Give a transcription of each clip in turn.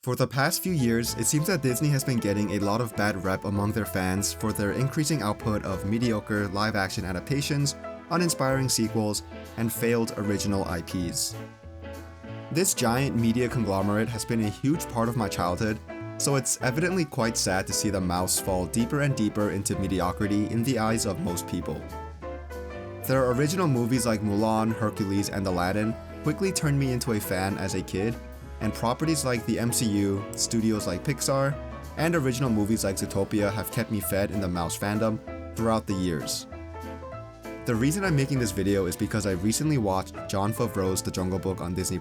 For the past few years, it seems that Disney has been getting a lot of bad rep among their fans for their increasing output of mediocre live-action adaptations, uninspiring sequels, and failed original IPs. This giant media conglomerate has been a huge part of my childhood, so it's evidently quite sad to see the mouse fall deeper and deeper into mediocrity in the eyes of most people. Their original movies like Mulan, Hercules, and Aladdin quickly turned me into a fan as a kid, and properties like the MCU, studios like Pixar, and original movies like Zootopia have kept me fed in the mouse fandom throughout the years. The reason I'm making this video is because I recently watched Jon Favreau's The Jungle Book on Disney+,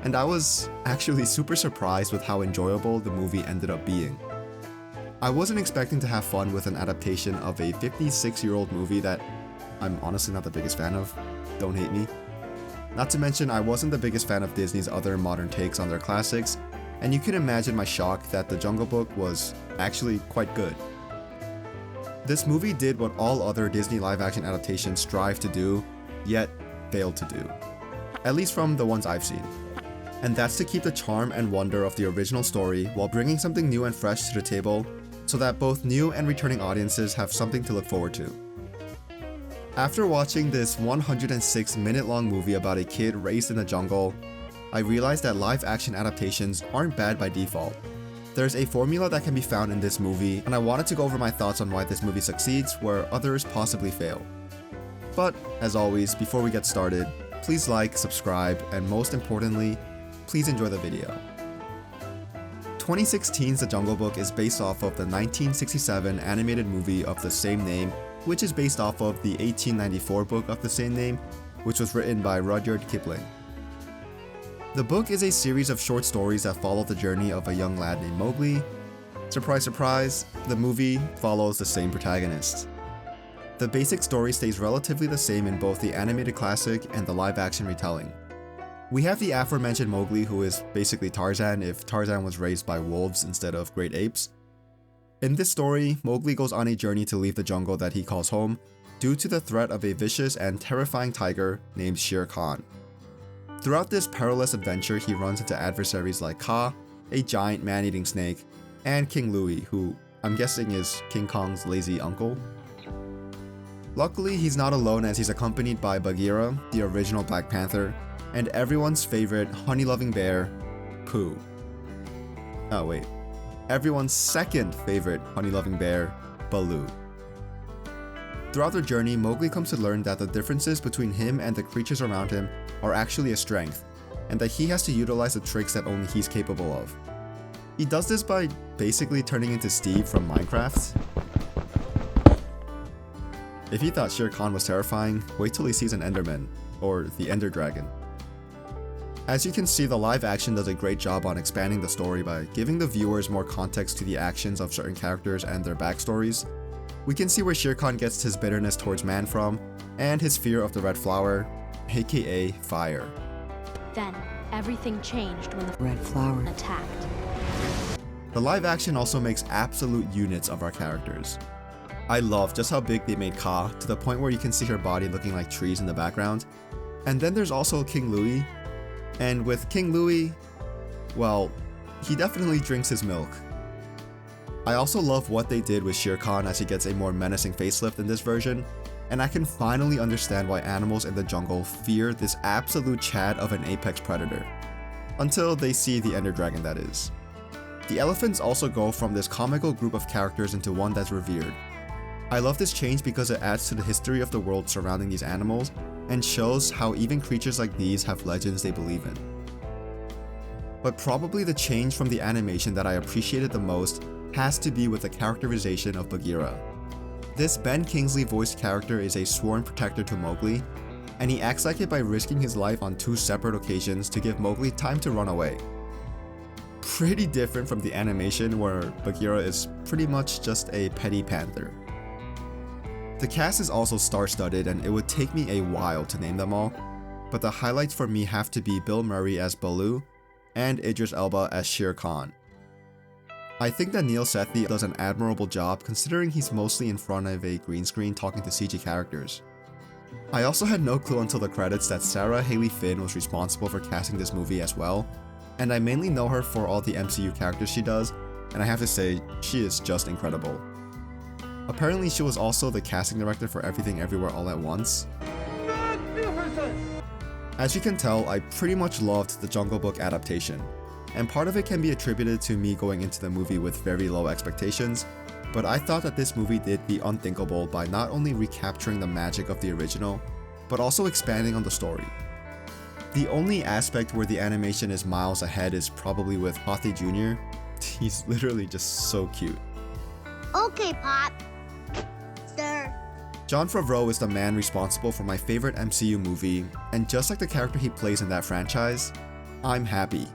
and I was actually super surprised with how enjoyable the movie ended up being. I wasn't expecting to have fun with an adaptation of a 56-year-old movie that I'm honestly not the biggest fan of, don't hate me. Not to mention, I wasn't the biggest fan of Disney's other modern takes on their classics, and you can imagine my shock that The Jungle Book was actually quite good. This movie did what all other Disney live-action adaptations strive to do, yet failed to do. At least from the ones I've seen. And that's to keep the charm and wonder of the original story while bringing something new and fresh to the table so that both new and returning audiences have something to look forward to. After watching this 106-minute-long movie about a kid raised in the jungle, I realized that live-action adaptations aren't bad by default. There's a formula that can be found in this movie, and I wanted to go over my thoughts on why this movie succeeds where others possibly fail. But, as always, before we get started, please like, subscribe, and most importantly, please enjoy the video. 2016's The Jungle Book is based off of the 1967 animated movie of the same name, which is based off of the 1894 book of the same name, which was written by Rudyard Kipling. The book is a series of short stories that follow the journey of a young lad named Mowgli. Surprise, surprise, the movie follows the same protagonist. The basic story stays relatively the same in both the animated classic and the live-action retelling. We have the aforementioned Mowgli, who is basically Tarzan if Tarzan was raised by wolves instead of great apes. In this story, Mowgli goes on a journey to leave the jungle that he calls home due to the threat of a vicious and terrifying tiger named Shere Khan. Throughout this perilous adventure, he runs into adversaries like Kaa, a giant man-eating snake, and King Louie, who I'm guessing is King Kong's lazy uncle. Luckily, he's not alone as he's accompanied by Bagheera, the original Black Panther, and everyone's favorite honey-loving bear, Pooh. Oh wait. Everyone's second favorite honey-loving bear, Baloo. Throughout their journey, Mowgli comes to learn that the differences between him and the creatures around him are actually a strength, and that he has to utilize the tricks that only he's capable of. He does this by basically turning into Steve from Minecraft. If you thought Shere Khan was terrifying, wait till he sees an Enderman, or the Ender Dragon. As you can see, the live action does a great job on expanding the story by giving the viewers more context to the actions of certain characters and their backstories. We can see where Shere Khan gets his bitterness towards man from, and his fear of the red flower, aka fire. Then, everything changed when the Red flower attacked. The live action also makes absolute units of our characters. I love just how big they made Kaa, to the point where you can see her body looking like trees in the background. And then there's also King Louie. And with King Louie, well, he definitely drinks his milk. I also love what they did with Shere Khan as he gets a more menacing facelift in this version, and I can finally understand why animals in the jungle fear this absolute Chad of an apex predator. Until they see the Ender Dragon, that is. The elephants also go from this comical group of characters into one that's revered. I love this change because it adds to the history of the world surrounding these animals, and shows how even creatures like these have legends they believe in. But probably the change from the animation that I appreciated the most has to be with the characterization of Bagheera. This Ben Kingsley voiced character is a sworn protector to Mowgli, and he acts like it by risking his life on 2 separate occasions to give Mowgli time to run away. Pretty different from the animation where Bagheera is pretty much just a petty panther. The cast is also star-studded, and it would take me a while to name them all, but the highlights for me have to be Bill Murray as Baloo and Idris Elba as Shere Khan. I think that Neil Sethi does an admirable job considering he's mostly in front of a green screen talking to CG characters. I also had no clue until the credits that Sarah Haley Finn was responsible for casting this movie as well, and I mainly know her for all the MCU characters she does, and I have to say, she is just incredible. Apparently, she was also the casting director for Everything Everywhere All at Once. As you can tell, I pretty much loved the Jungle Book adaptation, and part of it can be attributed to me going into the movie with very low expectations, but I thought that this movie did the unthinkable by not only recapturing the magic of the original, but also expanding on the story. The only aspect where the animation is miles ahead is probably with Hothy Jr. He's literally just so cute. Okay, Pop. Sir. Jon Favreau is the man responsible for my favorite MCU movie, and just like the character he plays in that franchise, I'm happy.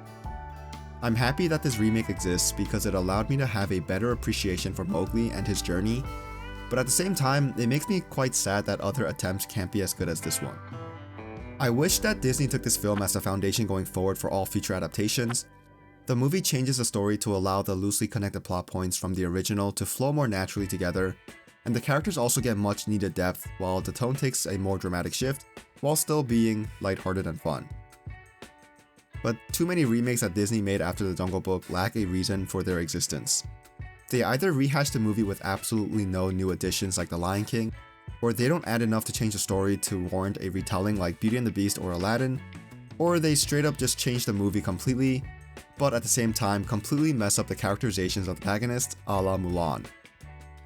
I'm happy that this remake exists because it allowed me to have a better appreciation for Mowgli and his journey, but at the same time, it makes me quite sad that other attempts can't be as good as this one. I wish that Disney took this film as a foundation going forward for all future adaptations. The movie changes the story to allow the loosely connected plot points from the original to flow more naturally together, and the characters also get much needed depth while the tone takes a more dramatic shift, while still being lighthearted and fun. But too many remakes that Disney made after The Jungle Book lack a reason for their existence. They either rehash the movie with absolutely no new additions like The Lion King, or they don't add enough to change the story to warrant a retelling like Beauty and the Beast or Aladdin, or they straight up just change the movie completely, but at the same time completely mess up the characterizations of the protagonist a la Mulan.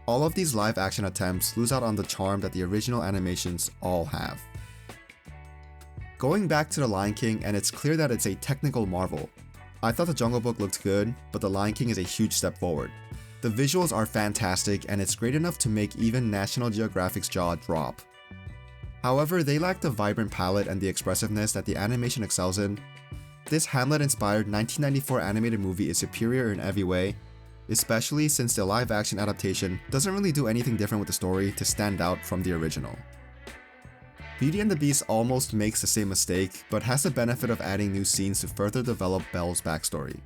All of these live action attempts lose out on the charm that the original animations all have. Going back to The Lion King, and it's clear that it's a technical marvel. I thought The Jungle Book looked good, but The Lion King is a huge step forward. The visuals are fantastic, and it's great enough to make even National Geographic's jaw drop. However, they lack the vibrant palette and the expressiveness that the animation excels in. This Hamlet-inspired 1994 animated movie is superior in every way, especially since the live-action adaptation doesn't really do anything different with the story to stand out from the original. Beauty and the Beast almost makes the same mistake, but has the benefit of adding new scenes to further develop Belle's backstory.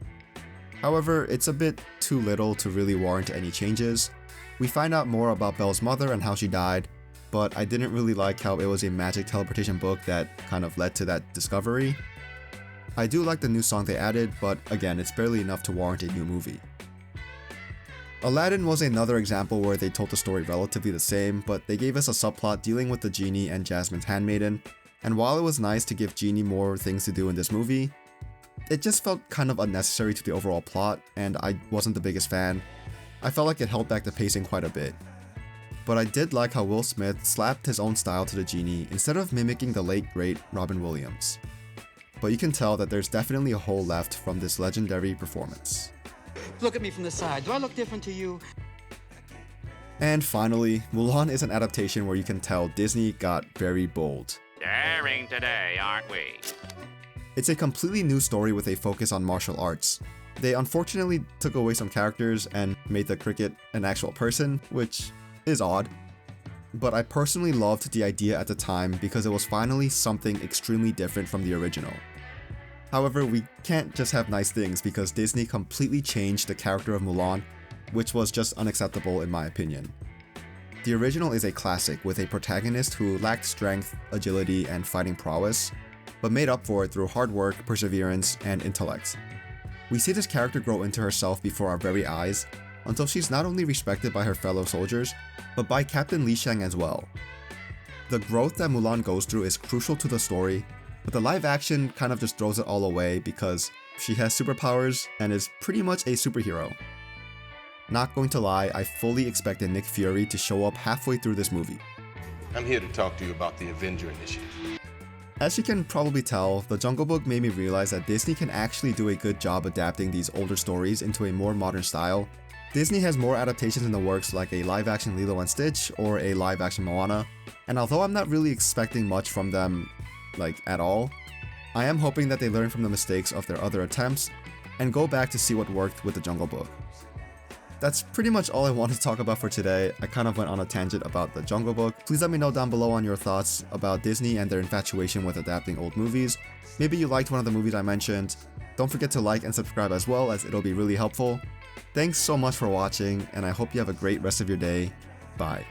However, it's a bit too little to really warrant any changes. We find out more about Belle's mother and how she died, but I didn't really like how it was a magic teleportation book that kind of led to that discovery. I do like the new song they added, but again, it's barely enough to warrant a new movie. Aladdin was another example where they told the story relatively the same, but they gave us a subplot dealing with the genie and Jasmine's handmaiden, and while it was nice to give Genie more things to do in this movie, it just felt kind of unnecessary to the overall plot, and I wasn't the biggest fan. I felt like it held back the pacing quite a bit. But I did like how Will Smith slapped his own style to the genie instead of mimicking the late great Robin Williams. But you can tell that there's definitely a hole left from this legendary performance. Look at me from the side. Do I look different to you? And finally, Mulan is an adaptation where you can tell Disney got very bold. Daring today, aren't we? It's a completely new story with a focus on martial arts. They unfortunately took away some characters and made the cricket an actual person, which is odd. But I personally loved the idea at the time because it was finally something extremely different from the original. However, we can't just have nice things because Disney completely changed the character of Mulan, which was just unacceptable in my opinion. The original is a classic with a protagonist who lacked strength, agility, and fighting prowess, but made up for it through hard work, perseverance, and intellect. We see this character grow into herself before our very eyes, until she's not only respected by her fellow soldiers, but by Captain Li Shang as well. The growth that Mulan goes through is crucial to the story, but the live action kind of just throws it all away because she has superpowers and is pretty much a superhero. Not going to lie, I fully expected Nick Fury to show up halfway through this movie. I'm here to talk to you about the Avenger Initiative. As you can probably tell, The Jungle Book made me realize that Disney can actually do a good job adapting these older stories into a more modern style. Disney has more adaptations in the works like a live-action Lilo & Stitch or a live-action Moana, and although I'm not really expecting much from them, at all, I am hoping that they learn from the mistakes of their other attempts and go back to see what worked with The Jungle Book. That's pretty much all I wanted to talk about for today. I kind of went on a tangent about The Jungle Book. Please let me know down below on your thoughts about Disney and their infatuation with adapting old movies. Maybe you liked one of the movies I mentioned. Don't forget to like and subscribe as well, as it'll be really helpful. Thanks so much for watching, and I hope you have a great rest of your day. Bye.